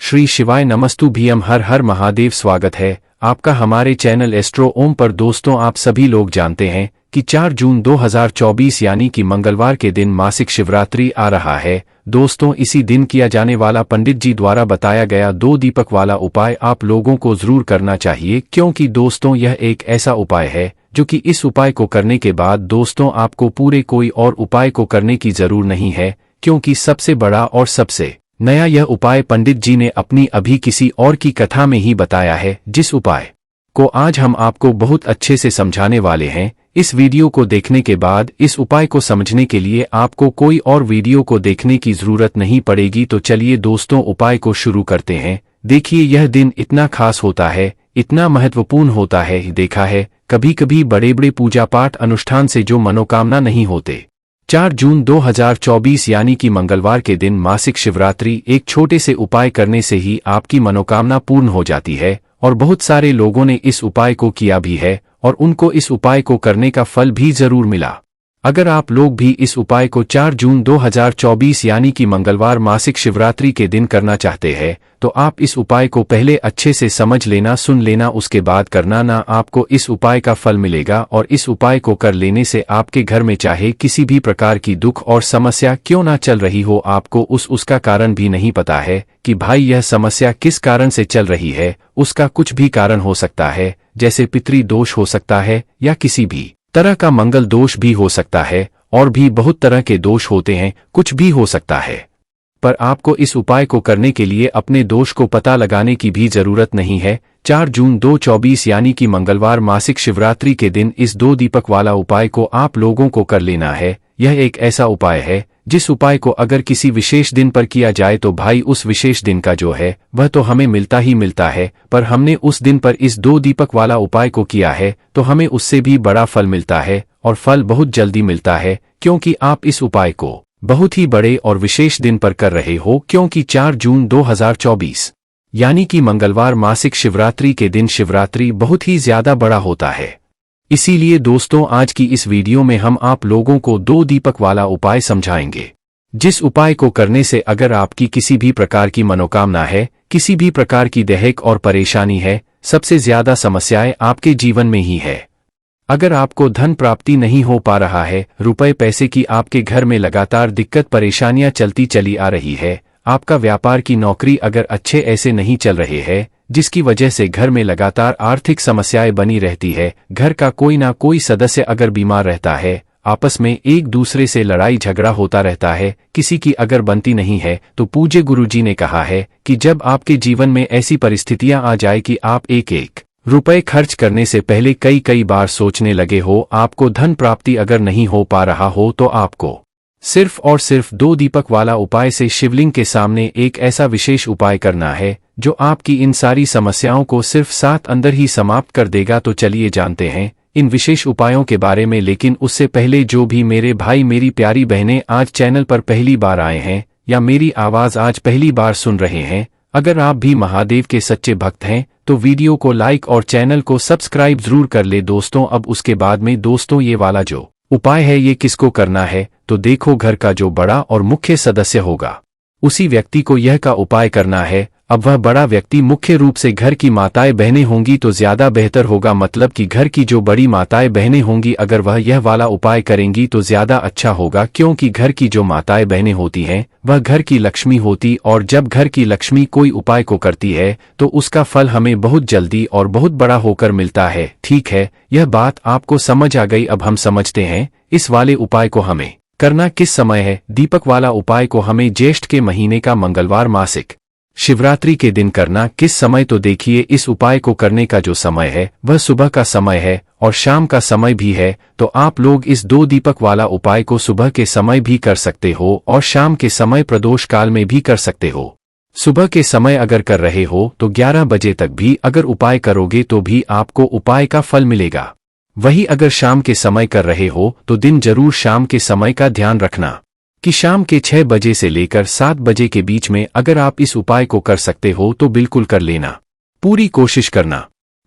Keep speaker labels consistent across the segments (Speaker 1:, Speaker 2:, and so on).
Speaker 1: श्री शिवाय नमस्तु भीम हर हर महादेव। स्वागत है आपका हमारे चैनल एस्ट्रो ओम पर। दोस्तों, आप सभी लोग जानते हैं कि 4 जून 2024 यानी कि मंगलवार के दिन मासिक शिवरात्रि आ रहा है। दोस्तों, इसी दिन किया जाने वाला पंडित जी द्वारा बताया गया 2 दीपक वाला उपाय आप लोगों को जरूर करना चाहिए, क्योंकि दोस्तों यह एक ऐसा उपाय है जो कि इस उपाय को करने के बाद दोस्तों आपको पूरे कोई और उपाय को करने की जरूर नहीं है, क्योंकि सबसे बड़ा और सबसे नया यह उपाय पंडित जी ने अपनी अभी किसी और की कथा में ही बताया है, जिस उपाय को आज हम आपको बहुत अच्छे से समझाने वाले हैं। इस वीडियो को देखने के बाद इस उपाय को समझने के लिए आपको कोई और वीडियो को देखने की जरूरत नहीं पड़ेगी। तो चलिए दोस्तों, उपाय को शुरू करते हैं। देखिए, यह दिन इतना खास होता है, इतना महत्वपूर्ण होता है। देखा है कभी कभी बड़े बड़े पूजा पाठ अनुष्ठान से जो मनोकामना नहीं होते। 4 जून 2024 यानी कि मंगलवार के दिन मासिक शिवरात्रि एक छोटे से उपाय करने से ही आपकी मनोकामना पूर्ण हो जाती है। और बहुत सारे लोगों ने इस उपाय को किया भी है और उनको इस उपाय को करने का फल भी जरूर मिला। अगर आप लोग भी इस उपाय को 4 जून 2024 यानी कि मंगलवार मासिक शिवरात्रि के दिन करना चाहते हैं, तो आप इस उपाय को पहले अच्छे से समझ लेना, सुन लेना, उसके बाद करना ना। आपको इस उपाय का फल मिलेगा और इस उपाय को कर लेने से आपके घर में चाहे किसी भी प्रकार की दुख और समस्या क्यों ना चल रही हो, आपको उसका कारण भी नहीं पता है कि भाई यह समस्या किस कारण से चल रही है। उसका कुछ भी कारण हो सकता है, जैसे पितृ दोष हो सकता है या किसी भी तरह का मंगल दोष भी हो सकता है, और भी बहुत तरह के दोष होते हैं, कुछ भी हो सकता है। पर आपको इस उपाय को करने के लिए अपने दोष को पता लगाने की भी जरूरत नहीं है। 4 जून 2024 यानी कि मंगलवार मासिक शिवरात्रि के दिन इस 2 दीपक वाला उपाय को आप लोगों को कर लेना है। यह एक ऐसा उपाय है जिस उपाय को अगर किसी विशेष दिन पर किया जाए तो भाई उस विशेष दिन का जो है वह तो हमें मिलता ही मिलता है, पर हमने उस दिन पर इस 2 दीपक वाला उपाय को किया है तो हमें उससे भी बड़ा फल मिलता है, और फल बहुत जल्दी मिलता है, क्योंकि आप इस उपाय को बहुत ही बड़े और विशेष दिन पर कर रहे हो। क्योंकि 4 जून 2024 यानी कि मंगलवार मासिक शिवरात्रि के दिन शिवरात्रि बहुत ही ज्यादा बड़ा होता है। इसीलिए दोस्तों, आज की इस वीडियो में हम आप लोगों को 2 दीपक वाला उपाय समझाएंगे, जिस उपाय को करने से अगर आपकी किसी भी प्रकार की मनोकामना है, किसी भी प्रकार की दैहिक और परेशानी है, सबसे ज्यादा समस्याएं आपके जीवन में ही है। अगर आपको धन प्राप्ति नहीं हो पा रहा है, रुपए पैसे की आपके घर में लगातार दिक्कत परेशानियां चलती चली आ रही है, आपका व्यापार की नौकरी अगर अच्छे ऐसे नहीं चल रहे हैं, जिसकी वजह से घर में लगातार आर्थिक समस्याएं बनी रहती है, घर का कोई ना कोई सदस्य अगर बीमार रहता है, आपस में एक दूसरे से लड़ाई झगड़ा होता रहता है, किसी की अगर बनती नहीं है, तो पूज्य गुरुजी ने कहा है कि जब आपके जीवन में ऐसी परिस्थितियां आ जाए कि आप एक रुपए खर्च करने से पहले कई बार सोचने लगे हो, आपको धन प्राप्ति अगर नहीं हो पा रहा हो, तो आपको सिर्फ और सिर्फ 2 दीपक वाला उपाय से शिवलिंग के सामने एक ऐसा विशेष उपाय करना है जो आपकी इन सारी समस्याओं को सिर्फ 7 अंदर ही समाप्त कर देगा। तो चलिए जानते हैं इन विशेष उपायों के बारे में। लेकिन उससे पहले जो भी मेरे भाई मेरी प्यारी बहनें आज चैनल पर पहली बार आए हैं या मेरी आवाज आज पहली बार सुन रहे हैं, अगर आप भी महादेव के सच्चे भक्त हैं तो वीडियो को लाइक और चैनल को सब्सक्राइब जरूर कर ले। दोस्तों, अब उसके बाद में दोस्तों ये वाला जो उपाय है ये किसको करना है, तो देखो, घर का जो बड़ा और मुख्य सदस्य होगा उसी व्यक्ति को यह का उपाय करना है। अब वह बड़ा व्यक्ति मुख्य रूप से घर की माताएं बहनें होंगी तो ज्यादा बेहतर होगा, मतलब कि घर की जो बड़ी माताएं बहनें होंगी अगर वह यह वाला उपाय करेंगी तो ज्यादा अच्छा होगा, क्योंकि घर की जो माताएं बहनें होती हैं वह घर की लक्ष्मी होती, और जब घर की लक्ष्मी कोई उपाय को करती है तो उसका फल हमें बहुत जल्दी और बहुत बड़ा होकर मिलता है। ठीक है, यह बात आपको समझ आ गई। अब हम समझते हैं इस वाले उपाय को हमें करना किस समय है। दीपक वाला उपाय को हमें ज्येष्ठ के महीने का मंगलवार मासिक शिवरात्रि के दिन करना किस समय, तो देखिए, इस उपाय को करने का जो समय है वह सुबह का समय है और शाम का समय भी है। तो आप लोग इस 2 दीपक वाला उपाय को सुबह के समय भी कर सकते हो और शाम के समय प्रदोष काल में भी कर सकते हो। सुबह के समय अगर कर रहे हो तो 11 बजे तक भी अगर उपाय करोगे तो भी आपको उपाय का फल मिलेगा। वही अगर शाम के समय कर रहे हो तो दिन जरूर शाम के समय का ध्यान रखना कि शाम के 6 बजे से लेकर 7 बजे के बीच में अगर आप इस उपाय को कर सकते हो तो बिल्कुल कर लेना, पूरी कोशिश करना।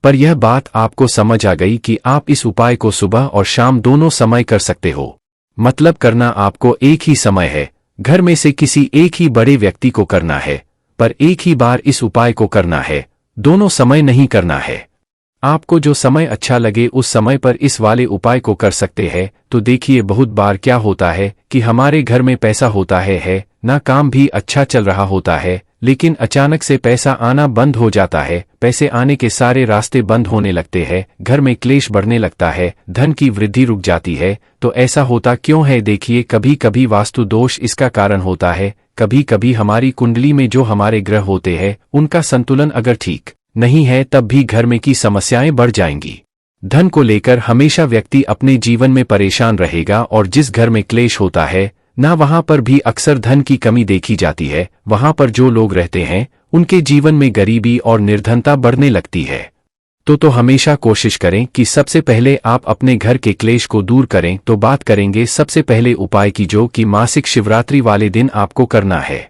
Speaker 1: पर यह बात आपको समझ आ गई कि आप इस उपाय को सुबह और शाम दोनों समय कर सकते हो, मतलब करना आपको एक ही समय है, घर में से किसी एक ही बड़े व्यक्ति को करना है। पर एक ही बार इस उपाय को करना है, दोनों समय नहीं करना है। आपको जो समय अच्छा लगे उस समय पर इस वाले उपाय को कर सकते हैं। तो देखिए बहुत बार क्या होता है कि हमारे घर में पैसा होता है ना, काम भी अच्छा चल रहा होता है, लेकिन अचानक से पैसा आना बंद हो जाता है, पैसे आने के सारे रास्ते बंद होने लगते हैं, घर में क्लेश बढ़ने लगता है, धन की वृद्धि रुक जाती है। तो ऐसा होता क्यों है? देखिए कभी कभी वास्तु दोष इसका कारण होता है, कभी कभी हमारी कुंडली में जो हमारे ग्रह होते हैं उनका संतुलन अगर ठीक नहीं है तब भी घर में की समस्याएं बढ़ जाएंगी। धन को लेकर हमेशा व्यक्ति अपने जीवन में परेशान रहेगा और जिस घर में क्लेश होता है ना वहां पर भी अक्सर धन की कमी देखी जाती है। वहां पर जो लोग रहते हैं उनके जीवन में गरीबी और निर्धनता बढ़ने लगती है। तो हमेशा कोशिश करें कि सबसे पहले आप अपने घर के क्लेश को दूर करें। तो बात करेंगे सबसे पहले उपाय की, जो कि मासिक शिवरात्रि वाले दिन आपको करना है।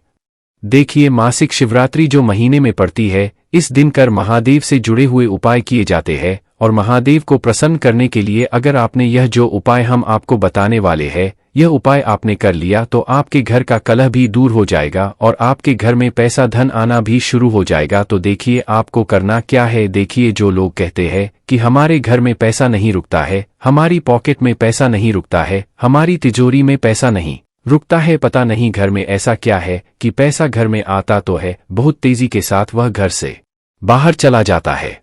Speaker 1: देखिए मासिक शिवरात्रि जो महीने में पड़ती है, इस दिन कर महादेव से जुड़े हुए उपाय किए जाते हैं और महादेव को प्रसन्न करने के लिए अगर आपने यह जो उपाय हम आपको बताने वाले हैं यह उपाय आपने कर लिया तो आपके घर का कलह भी दूर हो जाएगा और आपके घर में पैसा धन आना भी शुरू हो जाएगा। तो देखिए आपको करना क्या है। देखिए जो लोग कहते हैं कि हमारे घर में पैसा नहीं रुकता है, हमारी पॉकेट में पैसा नहीं रुकता है, हमारी तिजोरी में पैसा नहीं रुकता है, पता नहीं घर में ऐसा क्या है कि पैसा घर में आता तो है, बहुत तेजी के साथ वह घर से बाहर चला जाता है।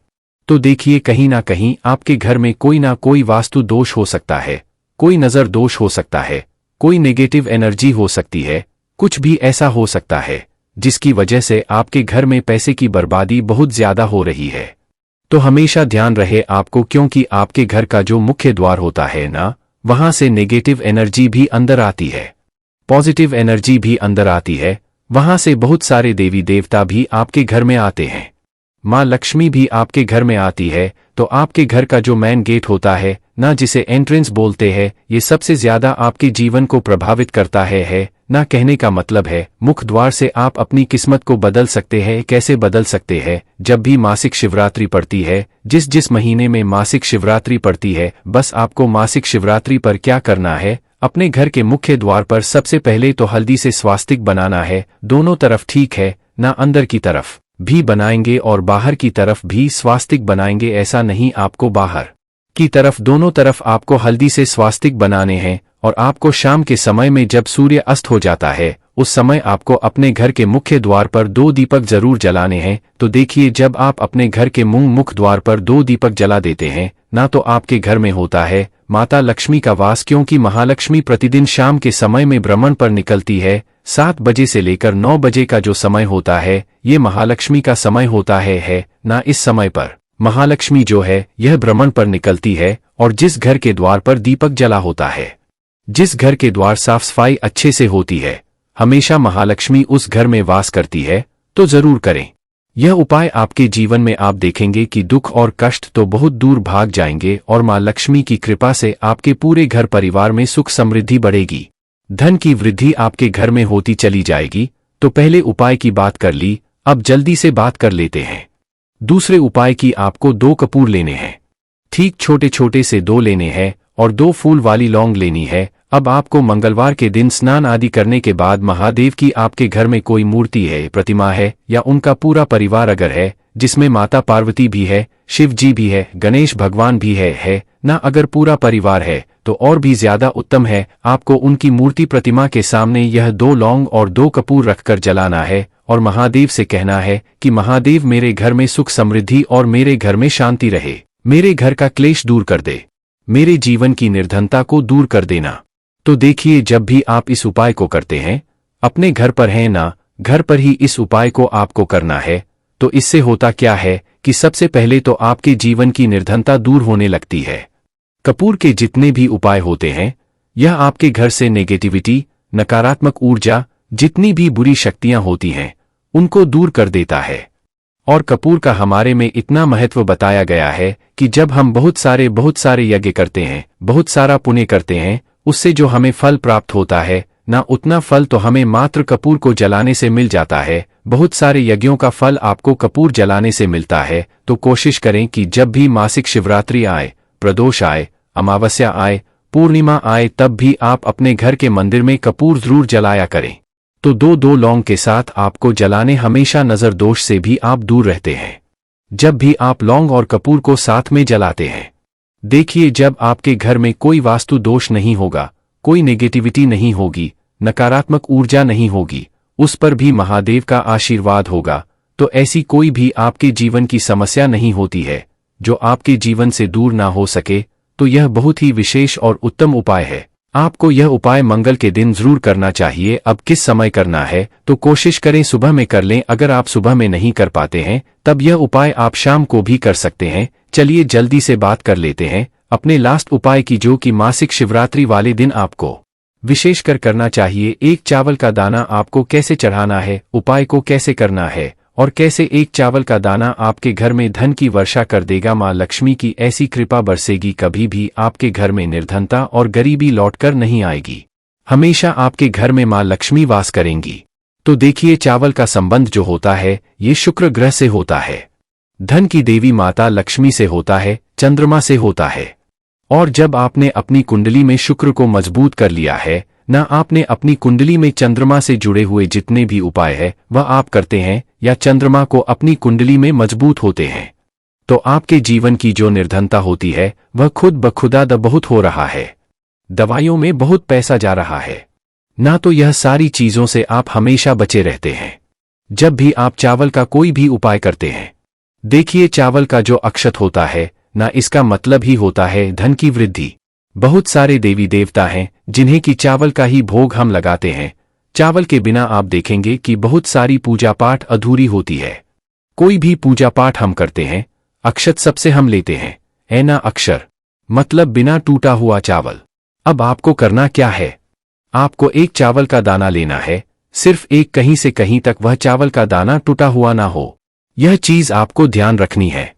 Speaker 1: तो देखिए कहीं ना कहीं आपके घर में कोई ना कोई वास्तु दोष हो सकता है, कोई नजर दोष हो सकता है, कोई नेगेटिव एनर्जी हो सकती है, कुछ भी ऐसा हो सकता है जिसकी वजह से आपके घर में पैसे की बर्बादी बहुत ज्यादा हो रही है। तो हमेशा ध्यान रहे आपको, क्योंकि आपके घर का जो मुख्य द्वार होता है ना, वहां से नेगेटिव एनर्जी भी अंदर आती है, पॉजिटिव एनर्जी भी अंदर आती है। वहां से बहुत सारे देवी देवता भी आपके घर में आते हैं, माँ लक्ष्मी भी आपके घर में आती है। तो आपके घर का जो मेन गेट होता है ना, जिसे एंट्रेंस बोलते हैं, ये सबसे ज्यादा आपके जीवन को प्रभावित करता है ना। कहने का मतलब है मुख्य द्वार से आप अपनी किस्मत को बदल सकते हैं। कैसे बदल सकते हैं? जब भी मासिक शिवरात्रि पड़ती है, जिस महीने में मासिक शिवरात्रि पड़ती है, बस आपको मासिक शिवरात्रि पर क्या करना है, अपने घर के मुख्य द्वार पर सबसे पहले तो हल्दी से स्वास्तिक बनाना है, दोनों तरफ, ठीक है ना, अंदर की तरफ भी बनाएंगे और बाहर की तरफ भी स्वास्तिक बनाएंगे। ऐसा नहीं, आपको बाहर की तरफ दोनों तरफ आपको हल्दी से स्वास्तिक बनाने हैं। और आपको शाम के समय में जब सूर्य अस्त हो जाता है उस समय आपको अपने घर के मुख्य द्वार पर 2 दीपक जरूर जलाने हैं। तो देखिए जब आप अपने घर के मुख्य द्वार पर 2 दीपक जला देते हैं ना, तो आपके घर में होता है माता लक्ष्मी का वास, क्योंकि महालक्ष्मी प्रतिदिन शाम के समय में भ्रमण पर निकलती है। 7 बजे से लेकर 9 बजे का जो समय होता है ये महालक्ष्मी का समय होता है ना। इस समय पर महालक्ष्मी जो है यह भ्रमण पर निकलती है और जिस घर के द्वार पर दीपक जला होता है, जिस घर के द्वार साफ सफाई अच्छे से होती है, हमेशा महालक्ष्मी उस घर में वास करती है। तो जरूर करें यह उपाय, आपके जीवन में आप देखेंगे कि दुख और कष्ट तो बहुत दूर भाग जाएंगे और मां लक्ष्मी की कृपा से आपके पूरे घर परिवार में सुख समृद्धि बढ़ेगी, धन की वृद्धि आपके घर में होती चली जाएगी। तो पहले उपाय की बात कर ली, अब जल्दी से बात कर लेते हैं दूसरे उपाय की। आपको 2 कपूर लेने हैं, ठीक छोटे छोटे से 2 लेने हैं और 2 फूल वाली लौंग लेनी है। अब आपको मंगलवार के दिन स्नान आदि करने के बाद महादेव की आपके घर में कोई मूर्ति है, प्रतिमा है या उनका पूरा परिवार अगर है, जिसमें माता पार्वती भी है, शिव जी भी है, गणेश भगवान भी है ना, अगर पूरा परिवार है तो और भी ज्यादा उत्तम है। आपको उनकी मूर्ति प्रतिमा के सामने यह 2 लौंग और 2 कपूर रखकर जलाना है और महादेव से कहना है कि महादेव मेरे घर में सुख समृद्धि और मेरे घर में शांति रहे, मेरे घर का क्लेश दूर कर दे, मेरे जीवन की निर्धनता को दूर कर देना। तो देखिए जब भी आप इस उपाय को करते हैं, अपने घर पर है ना, घर पर ही इस उपाय को आपको करना है। तो इससे होता क्या है कि सबसे पहले तो आपके जीवन की निर्धनता दूर होने लगती है। कपूर के जितने भी उपाय होते हैं यह आपके घर से नेगेटिविटी, नकारात्मक ऊर्जा, जितनी भी बुरी शक्तियां होती हैं उनको दूर कर देता है। और कपूर का हमारे में इतना महत्व बताया गया है कि जब हम बहुत सारे यज्ञ करते हैं, बहुत सारा पुण्य करते हैं, उससे जो हमें फल प्राप्त होता है ना, उतना फल तो हमें मात्र कपूर को जलाने से मिल जाता है। बहुत सारे यज्ञों का फल आपको कपूर जलाने से मिलता है। तो कोशिश करें कि जब भी मासिक शिवरात्रि आए, प्रदोष आए, अमावस्या आए, पूर्णिमा आए, तब भी आप अपने घर के मंदिर में कपूर जरूर जलाया करें। तो दो लौंग के साथ आपको जलाने। हमेशा नजर दोष से भी आप दूर रहते हैं जब भी आप लौंग और कपूर को साथ में जलाते हैं। देखिए, जब आपके घर में कोई वास्तु दोष नहीं होगा, कोई नेगेटिविटी नहीं होगी, नकारात्मक ऊर्जा नहीं होगी, उस पर भी महादेव का आशीर्वाद होगा, तो ऐसी कोई भी आपके जीवन की समस्या नहीं होती है जो आपके जीवन से दूर ना हो सके। तो यह बहुत ही विशेष और उत्तम उपाय है। आपको यह उपाय मंगल के दिन जरूर करना चाहिए। अब किस समय करना है तो कोशिश करें सुबह में कर लें। अगर आप सुबह में नहीं कर पाते हैं तब यह उपाय आप शाम को भी कर सकते हैं। चलिए जल्दी से बात कर लेते हैं अपने लास्ट उपाय की, जो कि मासिक शिवरात्रि वाले दिन आपको विशेषकर करना चाहिए। एक चावल का दाना आपको कैसे चढ़ाना है, उपाय को कैसे करना है और कैसे एक चावल का दाना आपके घर में धन की वर्षा कर देगा। मां लक्ष्मी की ऐसी कृपा बरसेगी, कभी भी आपके घर में निर्धनता और गरीबी लौटकर नहीं आएगी। हमेशा आपके घर में मां लक्ष्मी वास करेंगी। तो देखिए, चावल का संबंध जो होता है ये शुक्र ग्रह से होता है, धन की देवी माता लक्ष्मी से होता है, चंद्रमा से होता है। और जब आपने अपनी कुंडली में शुक्र को मजबूत कर लिया है ना, आपने अपनी कुंडली में चंद्रमा से जुड़े हुए जितने भी उपाय है वह आप करते हैं या चंद्रमा को अपनी कुंडली में मजबूत होते हैं, तो आपके जीवन की जो निर्धनता होती है वह खुद ब खुदा बहुत हो रहा है। दवाइयों में बहुत पैसा जा रहा है ना, तो यह सारी चीजों से आप हमेशा बचे रहते हैं जब भी आप चावल का कोई भी उपाय करते हैं। देखिए, चावल का जो अक्षत होता है ना, इसका मतलब ही होता है धन की वृद्धि। बहुत सारे देवी देवता हैं जिन्हें कि चावल का ही भोग हम लगाते हैं। चावल के बिना आप देखेंगे कि बहुत सारी पूजा पाठ अधूरी होती है। कोई भी पूजा पाठ हम करते हैं, अक्षत सबसे हम लेते हैं, ऐना अक्षर मतलब बिना टूटा हुआ चावल। अब आपको करना क्या है, आपको एक चावल का दाना लेना है, सिर्फ एक, कहीं से कहीं तक वह चावल का दाना टूटा हुआ ना हो, यह चीज आपको ध्यान रखनी है।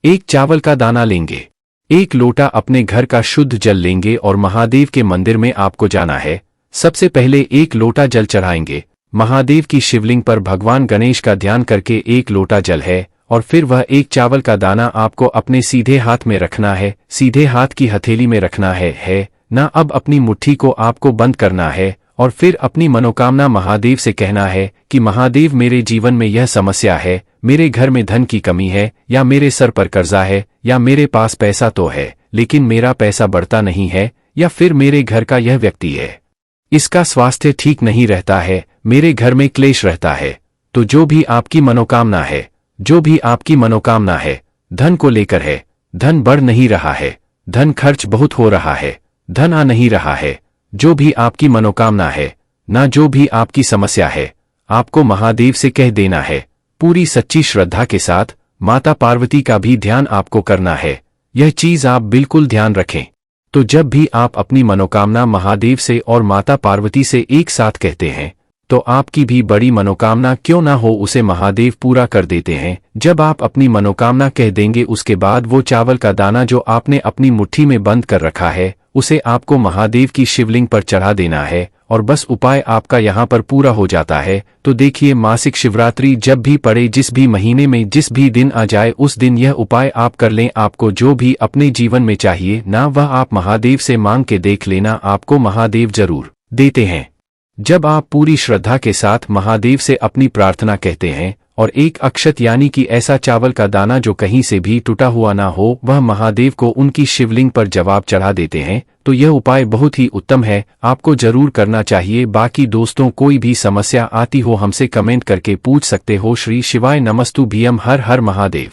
Speaker 1: एक चावल का दाना लेंगे, एक लोटा अपने घर का शुद्ध जल लेंगे और महादेव के मंदिर में आपको जाना है। सबसे पहले एक लोटा जल चढ़ाएंगे महादेव की शिवलिंग पर। भगवान गणेश का ध्यान करके एक लोटा जल है और फिर वह एक चावल का दाना आपको अपने सीधे हाथ में रखना है, सीधे हाथ की हथेली में रखना है ना। अब अपनी मुट्ठी को आपको बंद करना है और फिर अपनी मनोकामना महादेव से कहना है कि महादेव, मेरे जीवन में यह समस्या है, मेरे घर में धन की कमी है, या मेरे सर पर कर्जा है, या मेरे पास पैसा तो है लेकिन मेरा पैसा बढ़ता नहीं है, या फिर मेरे घर का यह व्यक्ति है, इसका स्वास्थ्य ठीक नहीं रहता है, मेरे घर में क्लेश रहता है। तो जो भी आपकी मनोकामना है, जो भी आपकी मनोकामना है, धन को लेकर है, धन बढ़ नहीं रहा है, धन खर्च बहुत हो रहा है, धन आ नहीं रहा है, जो भी आपकी मनोकामना है ना, जो भी आपकी समस्या है, आपको महादेव से कह देना है पूरी सच्ची श्रद्धा के साथ। माता पार्वती का भी ध्यान आपको करना है, यह चीज आप बिल्कुल ध्यान रखें। तो जब भी आप अपनी मनोकामना महादेव से और माता पार्वती से एक साथ कहते हैं तो आपकी भी बड़ी मनोकामना क्यों ना हो उसे महादेव पूरा कर देते हैं। जब आप अपनी मनोकामना कह देंगे उसके बाद वो चावल का दाना जो आपने अपनी मुट्ठी में बंद कर रखा है उसे आपको महादेव की शिवलिंग पर चढ़ा देना है और बस उपाय आपका यहाँ पर पूरा हो जाता है। तो देखिए, मासिक शिवरात्रि जब भी पड़े, जिस भी महीने में जिस भी दिन आ जाए, उस दिन यह उपाय आप कर लें। आपको जो भी अपने जीवन में चाहिए ना, वह आप महादेव से मांग के देख लेना, आपको महादेव जरूर देते हैं। जब आप पूरी श्रद्धा के साथ महादेव से अपनी प्रार्थना कहते हैं और एक अक्षत यानी कि ऐसा चावल का दाना जो कहीं से भी टूटा हुआ ना हो, वह महादेव को उनकी शिवलिंग पर जवाब चढ़ा देते हैं, तो यह उपाय बहुत ही उत्तम है, आपको जरूर करना चाहिए। बाकी दोस्तों, कोई भी समस्या आती हो हमसे कमेंट करके पूछ सकते हो। श्री शिवाय नमस्तु भीम, हर हर महादेव।